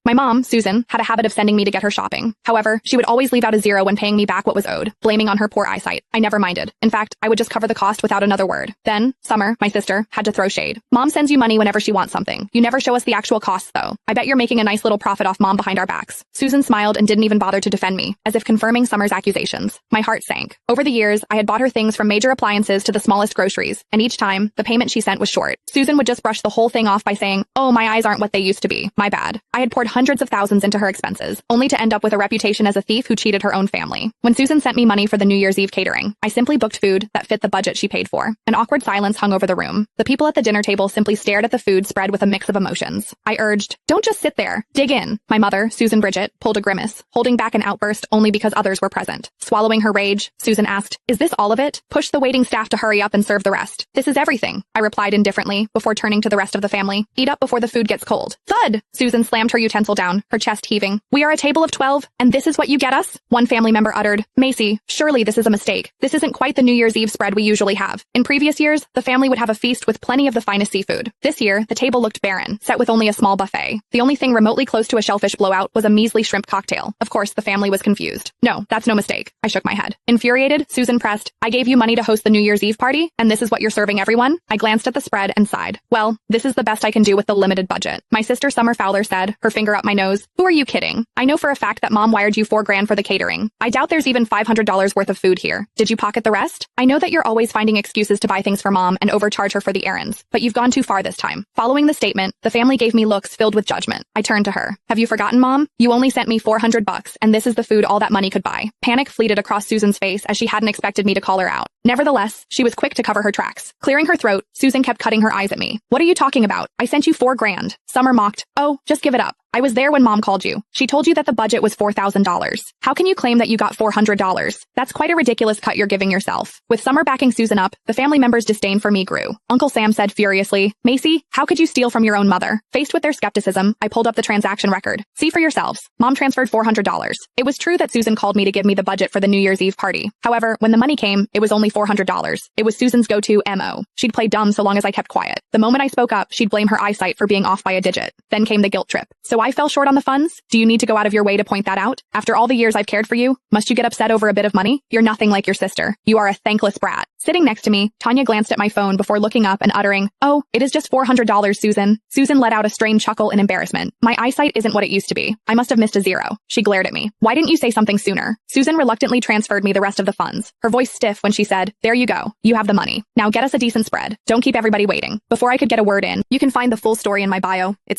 My mom, Susan, had a habit of sending me to get her shopping. However, she would always leave out a zero when paying me back what was owed, blaming on her poor eyesight. I never minded. In fact, I would just cover the cost without another word. Then, Summer, my sister, had to throw shade. Mom sends you money whenever she wants something. You never show us the actual costs, though. I bet you're making a nice little profit off Mom behind our backs. Susan smiled and didn't even bother to defend me, as if confirming Summer's accusations. My heart sank. Over the years, I had bought her things from major appliances to the smallest groceries, and each time, the payment she sent was short. Susan would just brush the whole thing off by saying, "Oh, my eyes aren't what they used to be. My bad." I had poured hundreds of thousands into her expenses, only to end up with a reputation as a thief who cheated her own family. When Susan sent me money for the New Year's Eve catering, I simply booked food that fit the budget she paid for. An awkward silence hung over the room. The people at the dinner table simply stared at the food spread with a mix of emotions. I urged, "Don't just sit there. Dig in." My mother, Susan Bridget, pulled a grimace, holding back an outburst only because others were present. Swallowing her rage, Susan asked, "Is this all of it? Push the waiting staff to hurry up and serve the rest." "This is everything," I replied indifferently before turning to the rest of the family. "Eat up before the food gets cold." Thud! Susan slammed her utensil down, her chest heaving. "We are a table of 12, and this is what you get us?" One family member uttered, "Macy, surely this is a mistake. This isn't quite the New Year's Eve spread we usually have. In previous years, the family would have a feast with plenty of the finest seafood. This year, the table looked barren, set with only a small buffet. The only thing remotely close to a shellfish blowout was a measly shrimp cocktail." Of course, the family was confused. "No, that's no mistake." I shook my head. Infuriated, Susan pressed, "I gave you money to host the New Year's Eve party, and this is what you're serving everyone?" I glanced at the spread and sighed. "Well, this is the best I can do with the limited budget." My sister Summer Fowler said, her finger up my nose, "Who are you kidding? I know for a fact that Mom wired you $4,000 for the catering. I doubt there's even $500 worth of food here. Did you pocket the rest? I know that you're always finding excuses to buy things for Mom and overcharge her for the errands, but you've gone too far this time." Following the statement, the family gave me looks filled with judgment. I turned to her. "Have you forgotten, Mom? You only sent me $400, and this is the food all that money could buy." Panic fleeted across Susan's face as she hadn't expected me to call her out. Nevertheless, she was quick to cover her tracks. Clearing her throat, Susan kept cutting her eyes at me. "What are you talking about? I sent you $4,000. Summer mocked. "Oh, just give it up. I was there when Mom called you. She told you that the budget was $4,000. How can you claim that you got $400? That's quite a ridiculous cut you're giving yourself." With Summer backing Susan up, the family members' disdain for me grew. Uncle Sam said furiously, "Macy, how could you steal from your own mother?" Faced with their skepticism, I pulled up the transaction record. "See for yourselves. Mom transferred $400. It was true that Susan called me to give me the budget for the New Year's Eve party. However, when the money came, it was only $400. It was Susan's go-to MO. She'd play dumb so long as I kept quiet. The moment I spoke up, she'd blame her eyesight for being off by a digit. Then came the guilt trip. So I fell short on the funds? Do you need to go out of your way to point that out? After all the years I've cared for you, must you get upset over a bit of money? You're nothing like your sister. You are a thankless brat." Sitting next to me, Tanya glanced at my phone before looking up and uttering, "Oh, it is just $400, Susan." Susan let out a strained chuckle in embarrassment. "My eyesight isn't what it used to be. I must have missed a zero." She glared at me. "Why didn't you say something sooner?" Susan reluctantly transferred me the rest of the funds, her voice stiff when she said, "There you go. You have the money. Now get us a decent spread. Don't keep everybody waiting." Before I could get a word in, "You can find the full story in my bio. It's